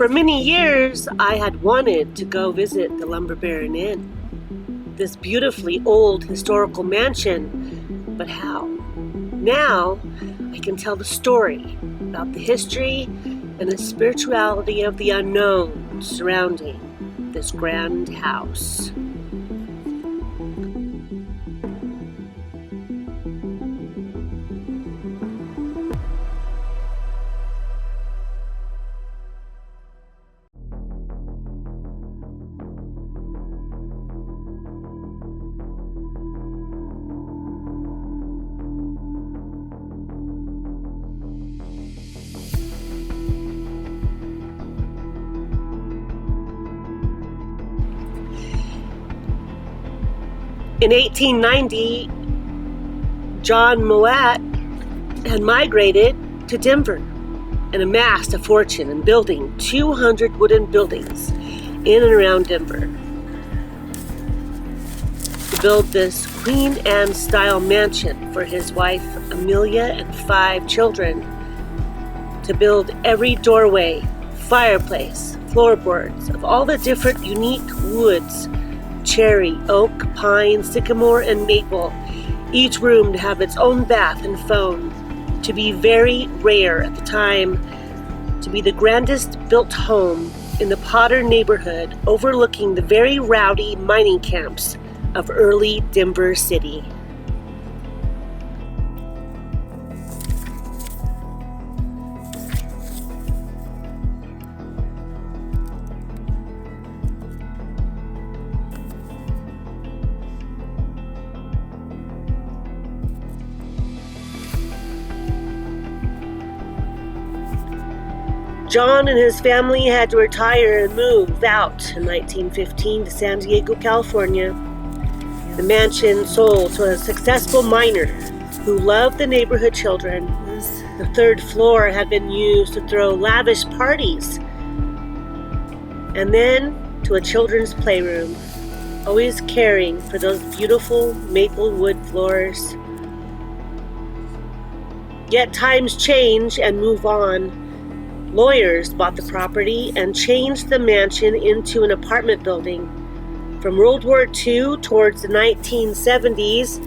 For many years, I had wanted to go visit the Lumber Baron Inn, this beautifully old historical mansion, but how? Now, I can tell the story about the history and the spirituality of the unknown surrounding this grand house. In 1890, John Mowat had migrated to Denver and amassed a fortune in building 200 wooden buildings in and around Denver. To build this Queen Anne style mansion for his wife Amelia and 5 children. To build every doorway, fireplace, floorboards of all the different unique woods: cherry, oak, pine, sycamore, and maple. Each room to have its own bath and phone. To be very rare at the time. To be the grandest built home in the Potter neighborhood, overlooking the very rowdy mining camps of early Denver City. John and his family had to retire and move out in 1915 to San Diego, California. The mansion sold to a successful miner who loved the neighborhood children. The 3rd floor had been used to throw lavish parties. And then to a children's playroom, always caring for those beautiful maple wood floors. Yet times change and move on. Lawyers bought the property and changed the mansion into an apartment building. From World War II towards the 1970s,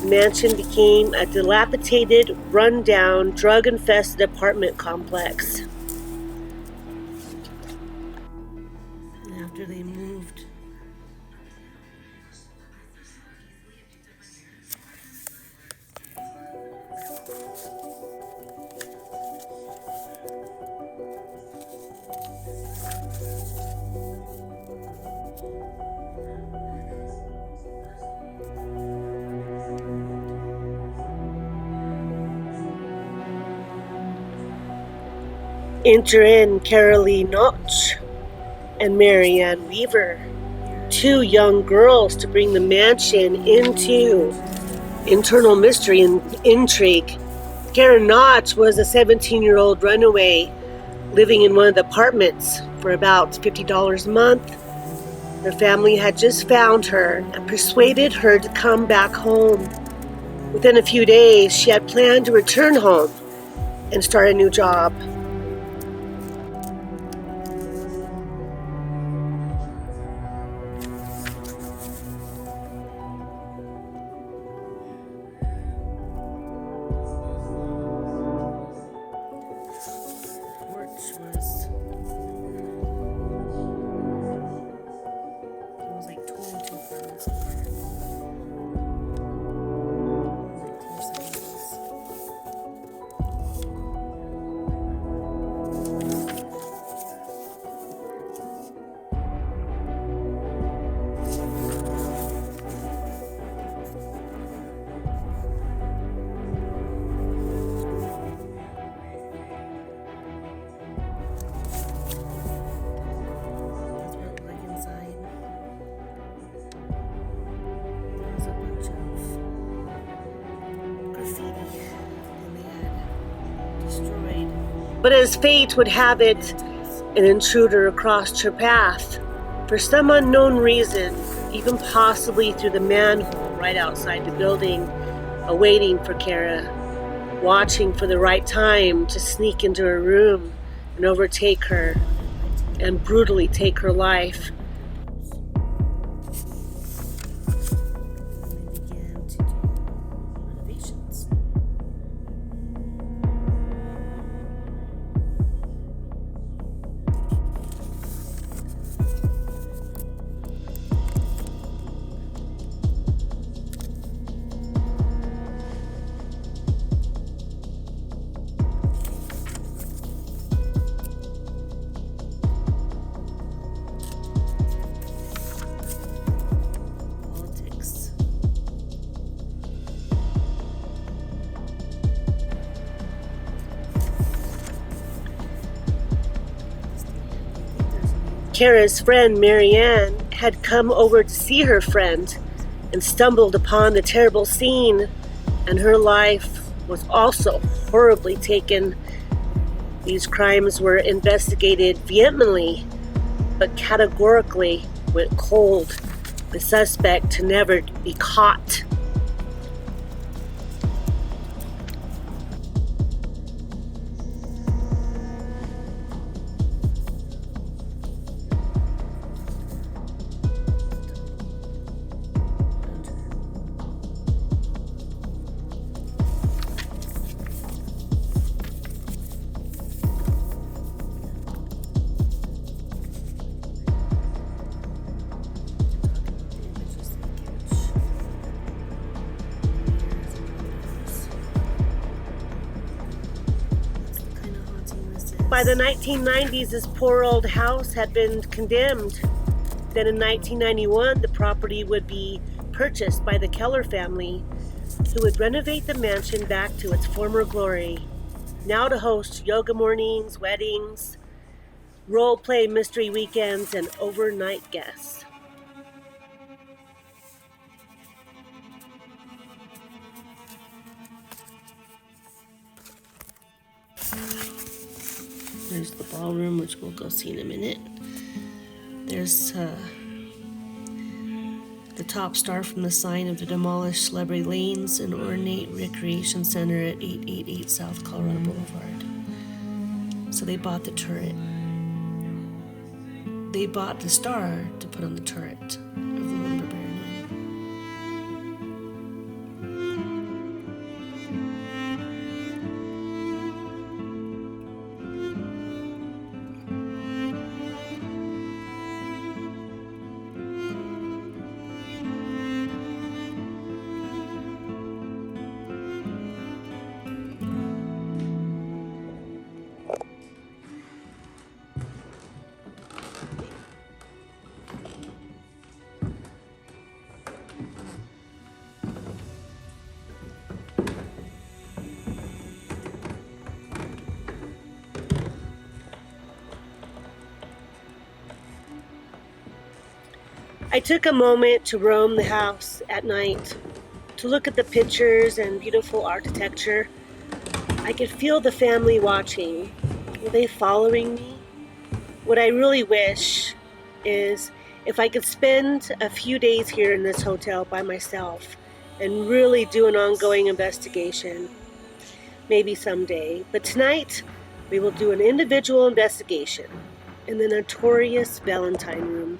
the mansion became a dilapidated, run-down, drug-infested apartment complex. After they moved, enter in Carolee Notch and Marianne Weaver, 2 young girls to bring the mansion into internal mystery and intrigue. Karen Notch was a 17-year-old runaway living in one of the apartments for about $50 a month. Her family had just found her and persuaded her to come back home. Within a few days, she had planned to return home and start a new job. But as fate would have it, an intruder crossed her path. For some unknown reason, even possibly through the manhole right outside the building, awaiting for Kara, watching for the right time to sneak into her room and overtake her. and brutally take her life. Kara's friend Marianne had come over to see her friend and stumbled upon the terrible scene, and her life was also horribly taken. These crimes were investigated vehemently, but categorically went cold. The suspect to never be caught. By the 1990s, this poor old house had been condemned. Then in 1991, the property would be purchased by the Keller family, who would renovate the mansion back to its former glory, now to host yoga mornings, weddings, role-play mystery weekends, and overnight guests. There's the ballroom, which we'll go see in a minute. There's the top star from the sign of the demolished Celebrity Lanes, an ornate recreation center at 888 South Colorado Boulevard. So they bought the turret. They bought the star to put on the turret of the lumber baron. I took a moment to roam the house at night, to look at the pictures and beautiful architecture. I could feel the family watching. Were they following me? What I really wish is if I could spend a few days here in this hotel by myself and really do an ongoing investigation. Maybe someday. But tonight, we will do an individual investigation in the notorious Valentine room.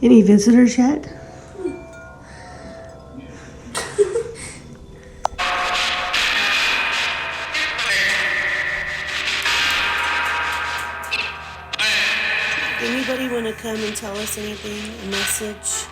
Any visitors yet? Anybody want to come and tell us anything? A message?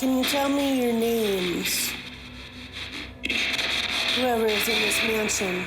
Can you tell me your names? Whoever is in this mansion.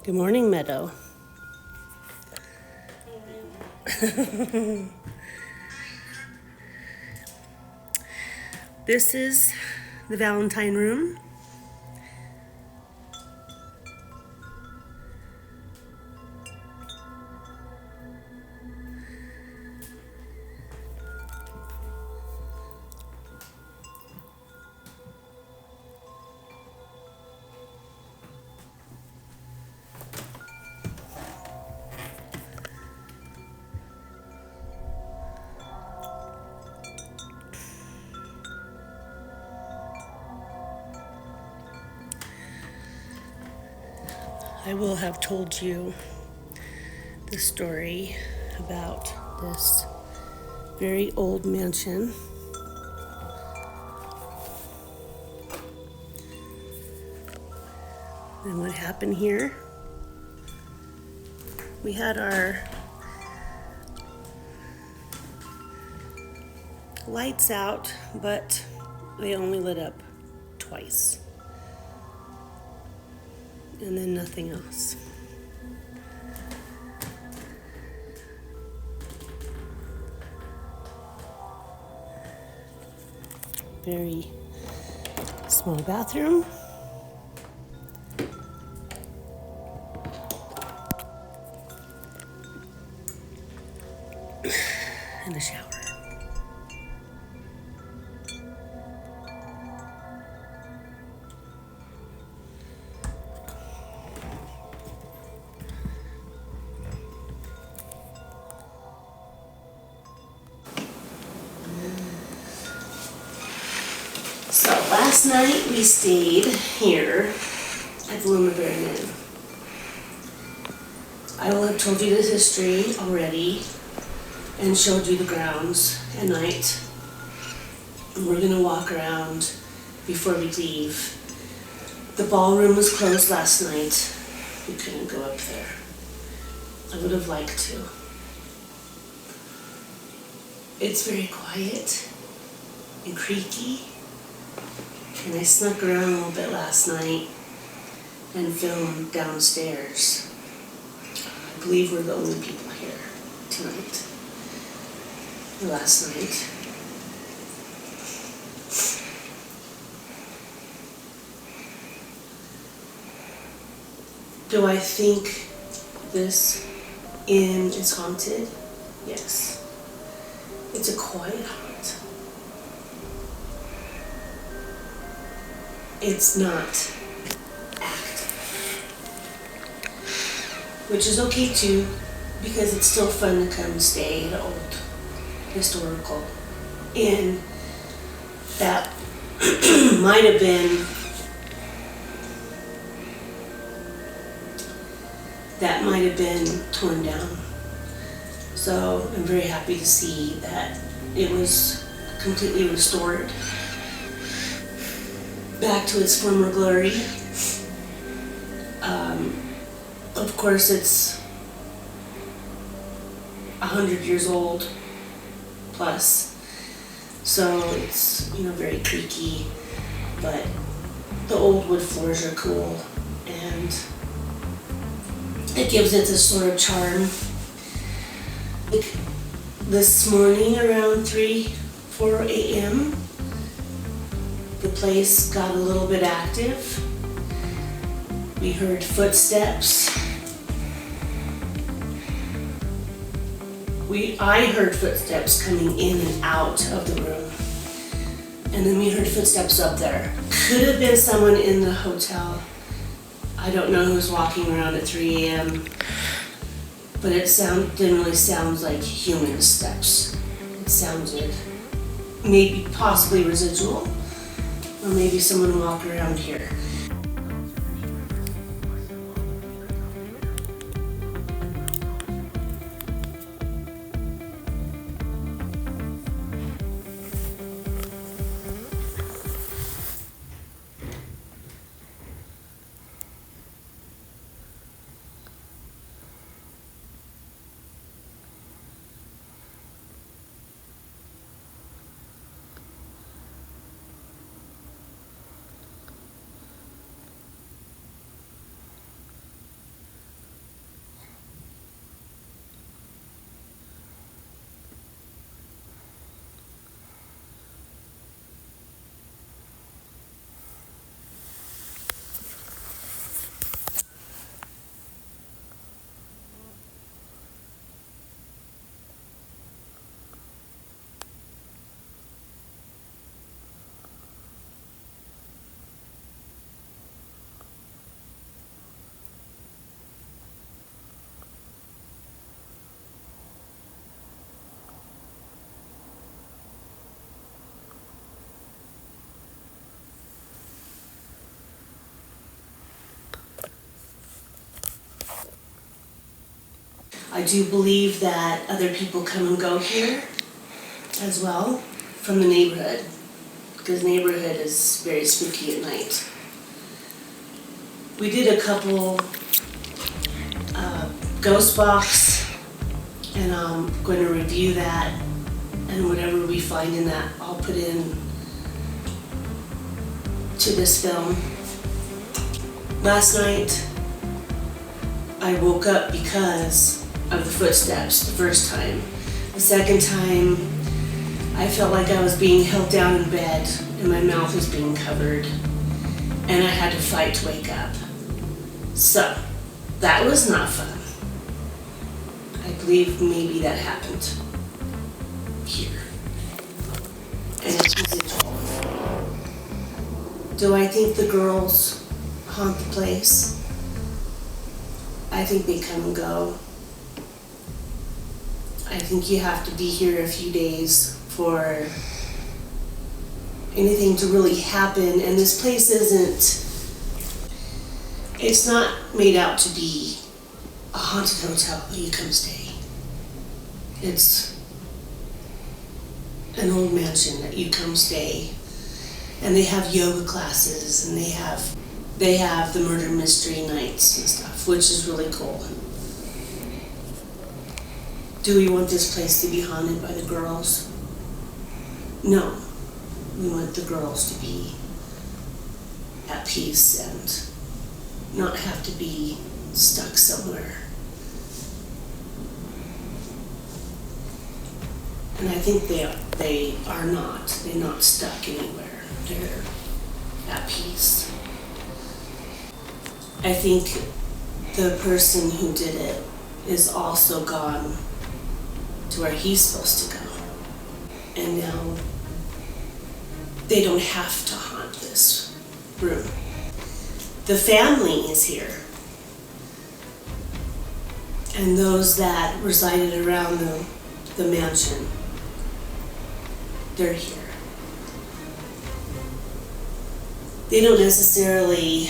Good morning, Meadow. This is the Valentine room. I will have told you the story about this very old mansion. And what happened here? We had our lights out, but they only lit up twice. And then nothing else. Very small bathroom. And a shower. So last night we stayed here at the Lumaberry Inn. I will have told you the history already and showed you the grounds at night. And we're gonna walk around before we leave. The ballroom was closed last night. We couldn't go up there. I would have liked to. It's very quiet and creaky. And I snuck around a little bit last night and filmed downstairs. I believe we're the only people here tonight. Or last night. Do I think this inn is haunted? Yes. It's a quiet haunt. It's not active. Which is okay too, because it's still fun to come stay at an old historical inn that might have been torn down. So I'm very happy to see that it was completely restored back to its former glory. Of course, it's 100 years old plus, so it's very creaky, but the old wood floors are cool, and it gives it this sort of charm. Like this morning around 4 a.m. the place got a little bit active. We heard footsteps. I heard footsteps coming in and out of the room. And then we heard footsteps up there. Could have been someone in the hotel. I don't know who's walking around at 3 a.m. But it didn't really sound like human steps. It sounded maybe possibly residual, or maybe someone walked around here. I do believe that other people come and go here as well from the neighborhood, because the neighborhood is very spooky at night. We did a couple ghost box, and I'm going to review that, and whatever we find in that I'll put in to this film. Last night I woke up because of the footsteps the first time. The second time I felt like I was being held down in bed and my mouth was being covered and I had to fight to wake up. So that was not fun. I believe maybe that happened here. And it's residual. Do I think the girls haunt the place? I think they come and go. I think you have to be here a few days for anything to really happen, and this place it's not made out to be a haunted hotel where you come stay. It's an old mansion that you come stay, and they have yoga classes, and they have the murder mystery nights and stuff, which is really cool. Do we want this place to be haunted by the girls? No. We want the girls to be at peace and not have to be stuck somewhere. And I think they are not. They're not stuck anywhere. They're at peace. I think the person who did it is also gone to where he's supposed to go. And now they don't have to haunt this room. The family is here. And those that resided around the mansion, they're here. They don't necessarily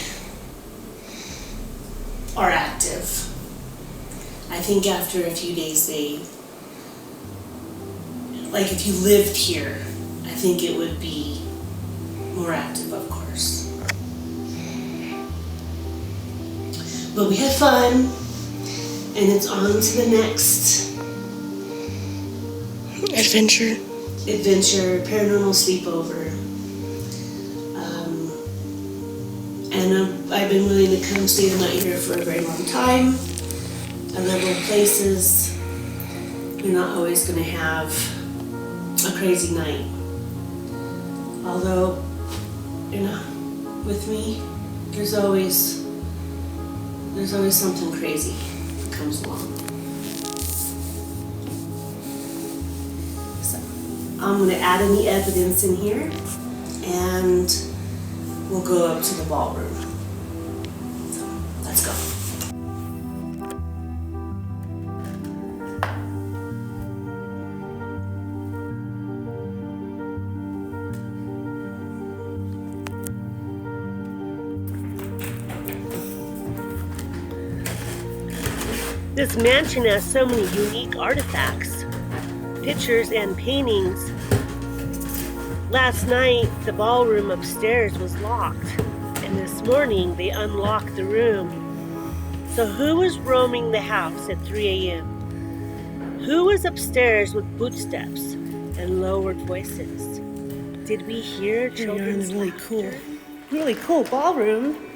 are active. I think after a few days like if you lived here, I think it would be more active, of course. But we had fun, and it's on to the next adventure, paranormal sleepover. And I've been willing to come stay the night here for a very long time. I love old places. You're not always going to have a crazy night. Although, with me, there's always something crazy that comes along. So I'm going to add any evidence in here, and we'll go up to the ballroom. So let's go. This mansion has so many unique artifacts, pictures and paintings. Last night, the ballroom upstairs was locked, and this morning they unlocked the room. So who was roaming the house at 3 a.m.? Who was upstairs with footsteps and lowered voices? Did we hear children's laughter? Really cool ballroom.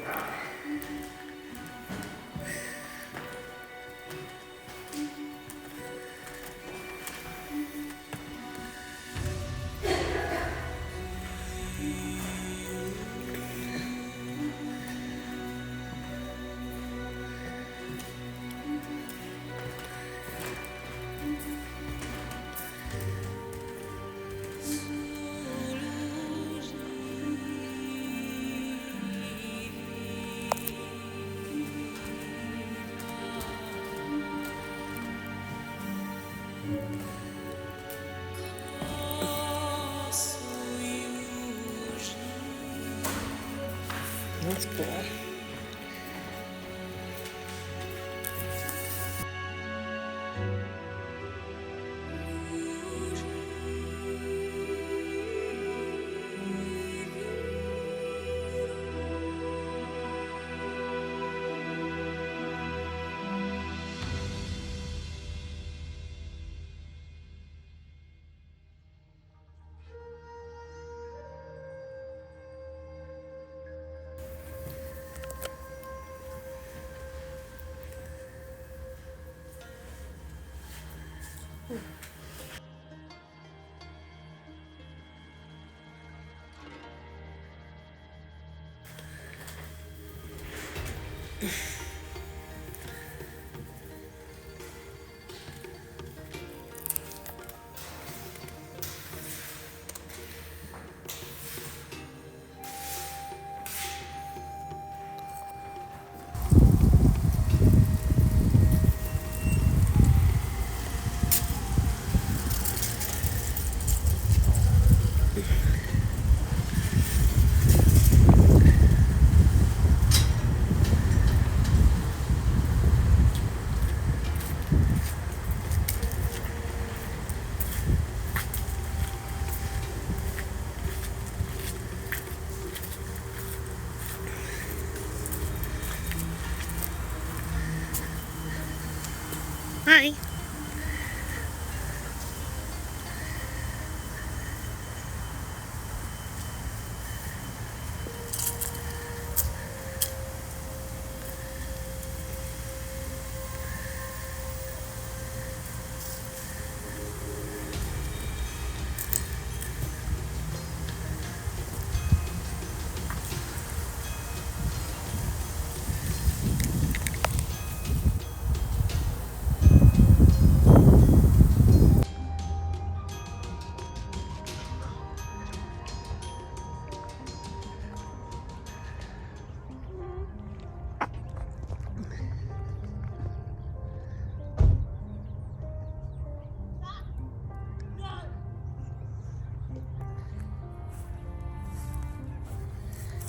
Hi.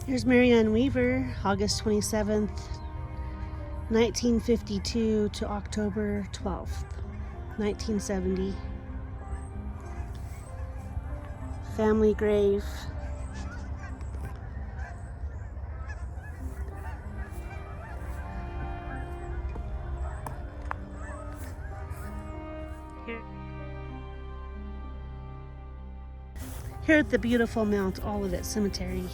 Here's Marianne Weaver, August 27th, 1952 to October 12th, 1970. Family grave. Here at the beautiful Mount Olivet Cemetery.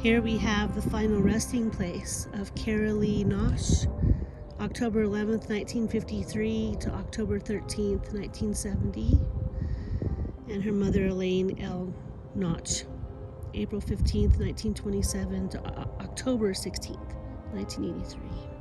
Here we have the final resting place of Carolee Nosh, October 11th, 1953 to October 13th, 1970, and her mother Elaine L. Notch, April 15th, 1927 to October 16th, 1983.